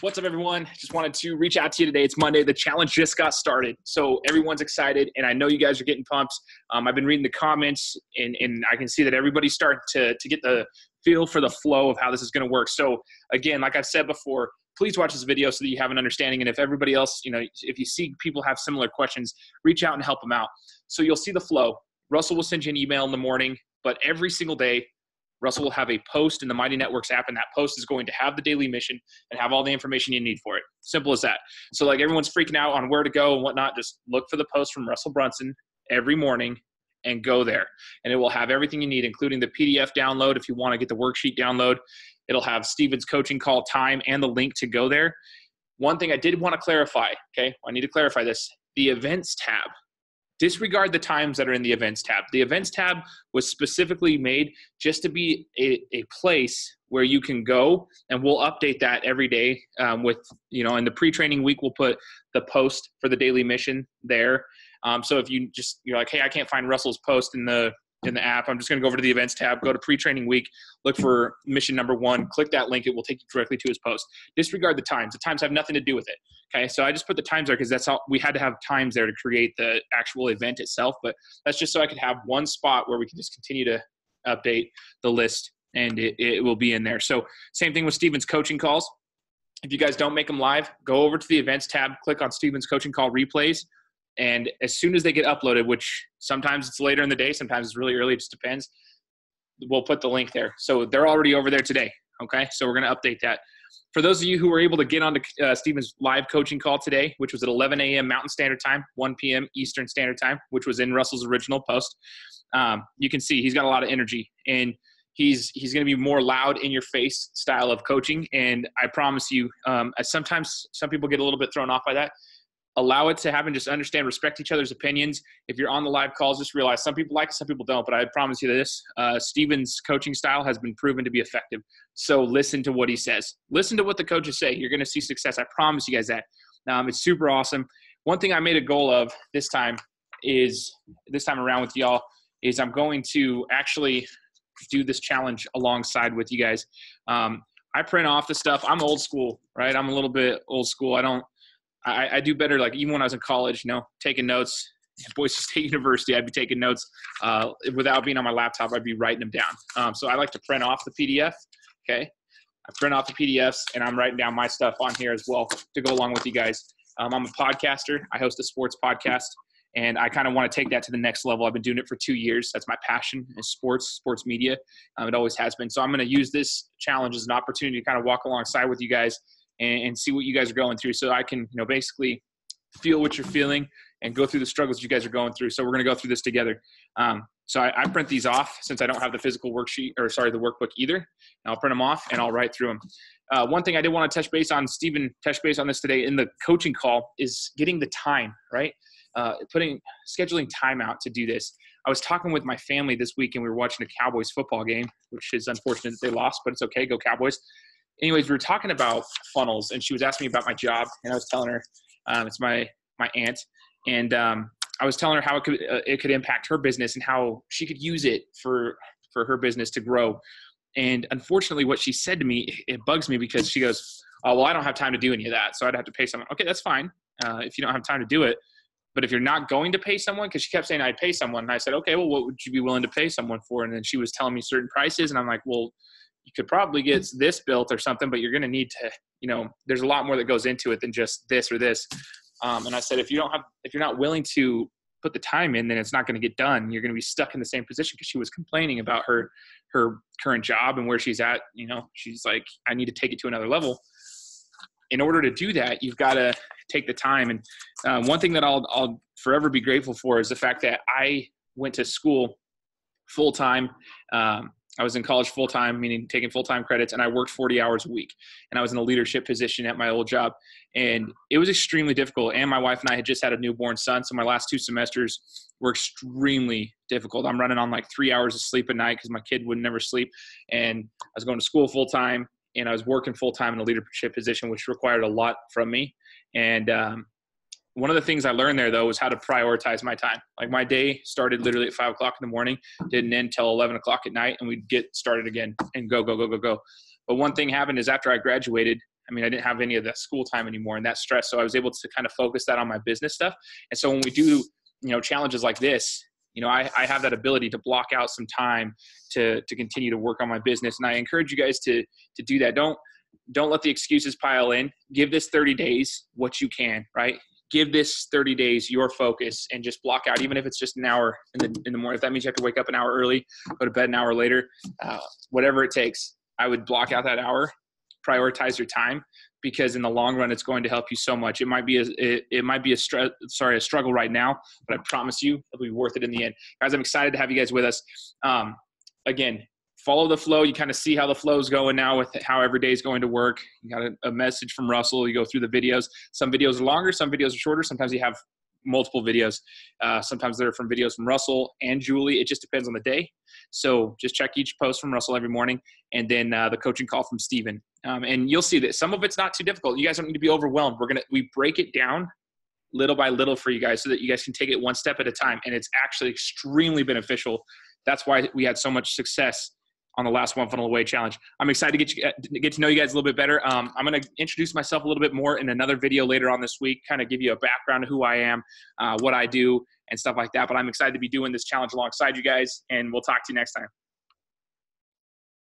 What's up, everyone? Just wanted to reach out to you today. It's Monday. The challenge just got started, so everyone's excited, and I know you guys are getting pumped. I've been reading the comments, and I can see that everybody's starting to get the feel for the flow of how this is going to work. So, again, like I've said before, please watch this video so that you have an understanding, and if everybody else, if you see people have similar questions, reach out and help them out. So you'll see the flow. Russell will send you an email in the morning, but every single day, Russell will have a post in the Mighty Networks app, and that post is going to have the daily mission and have all the information you need for it. Simple as that. So like everyone's freaking out on where to go and whatnot, just look for the post from Russell Brunson every morning and go there. And it will have everything you need, including the PDF download if you want to get the worksheet download. It'll have Steven's coaching call time and the link to go there. One thing I did want to clarify, okay? I need to clarify this. The events tab. Disregard the times that are in the events tab. The events tab was specifically made just to be a place where you can go, and we'll update that every day with, in the pre-training week, we'll put the post for the daily mission there. So if you're like, hey, I can't find Russell's post in the app, I'm just going to go over to the events tab, go to pre-training week, look for mission number 1, click that link. It will take you directly to his post. Disregard the times. The times have nothing to do with it. Okay. So I just put the times there because that's how we had to have times there to create the actual event itself. But that's just so I could have one spot where we can just continue to update the list, and it will be in there. So same thing with Steven's coaching calls. If you guys don't make them live, go over to the events tab, click on Steven's coaching call replays. And as soon as they get uploaded, which sometimes it's later in the day, sometimes it's really early, it just depends, we'll put the link there. So they're already over there today, okay? So we're going to update that. For those of you who were able to get onto Steven's live coaching call today, which was at 11 a.m. Mountain Standard Time, 1 p.m. Eastern Standard Time, which was in Russell's original post, you can see he's got a lot of energy, and he's going to be more loud in your face style of coaching. And I promise you, sometimes some people get a little bit thrown off by that. Allow it to happen. Just understand, respect each other's opinions. If you're on the live calls, just realize some people like it, some people don't. But I promise you this, Steven's coaching style has been proven to be effective. So listen to what he says. Listen to what the coaches say. You're going to see success. I promise you guys that. It's super awesome. One thing I made a goal of this time around with y'all is I'm going to actually do this challenge alongside with you guys. I print off the stuff. I'm old school, right? I'm a little bit old school. I do better, like even when I was in college, taking notes. At Boise State University, I'd be taking notes without being on my laptop. I'd be writing them down. So I like to print off the PDF, okay? I print off the PDFs, and I'm writing down my stuff on here as well to go along with you guys. I'm a podcaster. I host a sports podcast, and I kind of want to take that to the next level. I've been doing it for 2 years. That's my passion, is sports media. It always has been. So I'm going to use this challenge as an opportunity to kind of walk alongside with you guys and see what you guys are going through, so I can, basically feel what you're feeling and go through the struggles you guys are going through. So we're going to go through this together. So I print these off since I don't have the physical the workbook either. And I'll print them off and I'll write through them. One thing I did want to touch base on, Steven touched base on this today in the coaching call, is getting the time, right? Scheduling time out to do this. I was talking with my family this week, and we were watching a Cowboys football game, which is unfortunate that they lost, but it's okay. Go Cowboys. Anyways, we were talking about funnels, and she was asking me about my job, and I was telling her it's my aunt, and I was telling her how it could impact her business and how she could use it for her business to grow. And unfortunately, what she said to me, it bugs me, because she goes, "Oh, well, I don't have time to do any of that, so I'd have to pay someone." Okay, that's fine if you don't have time to do it. But if you're not going to pay someone, because she kept saying I'd pay someone, and I said, okay, well, what would you be willing to pay someone for? And then she was telling me certain prices, and I'm like, well, you could probably get this built or something, but you're going to need to, there's a lot more that goes into it than just this or this. And I said, if you're not willing to put the time in, then it's not going to get done. You're going to be stuck in the same position, because she was complaining about her current job and where she's at. She's like, I need to take it to another level. In order to do that, you've got to take the time. And one thing that I'll forever be grateful for is the fact that I went to school full-time. I was in college full-time, meaning taking full-time credits, and I worked 40 hours a week. And I was in a leadership position at my old job. And it was extremely difficult. And my wife and I had just had a newborn son, so my last 2 semesters were extremely difficult. I'm running on like 3 hours of sleep a night because my kid would never sleep. And I was going to school full-time, and I was working full-time in a leadership position, which required a lot from me. And one of the things I learned there, though, was how to prioritize my time. Like, my day started literally at 5 o'clock in the morning, didn't end till 11 o'clock at night, and we'd get started again and go. But one thing happened is, after I graduated, I mean, I didn't have any of the school time anymore and that stress. So I was able to kind of focus that on my business stuff. And so when we do, challenges like this, I have that ability to block out some time to continue to work on my business. And I encourage you guys to do that. Don't let the excuses pile in. Give this 30 days what you can, right? Give this 30 days your focus and just block out, even if it's just an hour in the morning. If that means you have to wake up an hour early, go to bed an hour later, whatever it takes, I would block out that hour, prioritize your time, because in the long run, it's going to help you so much. It might be a struggle right now, but I promise you it'll be worth it in the end. Guys, I'm excited to have you guys with us. Again, follow the flow. You kind of see how the flow is going now with how every day is going to work. You got a message from Russell. You go through the videos. Some videos are longer, some videos are shorter. Sometimes you have multiple videos. Sometimes they're from videos from Russell and Julie. It just depends on the day. So just check each post from Russell every morning, and then the coaching call from Steven. And you'll see that some of it's not too difficult. You guys don't need to be overwhelmed. We break it down little by little for you guys so that you guys can take it one step at a time. And it's actually extremely beneficial. That's why we had so much success on the last One Funnel Away challenge. I'm excited to get to know you guys a little bit better. I'm going to introduce myself a little bit more in another video later on this week, kind of give you a background of who I am, what I do, and stuff like that. But I'm excited to be doing this challenge alongside you guys, and we'll talk to you next time.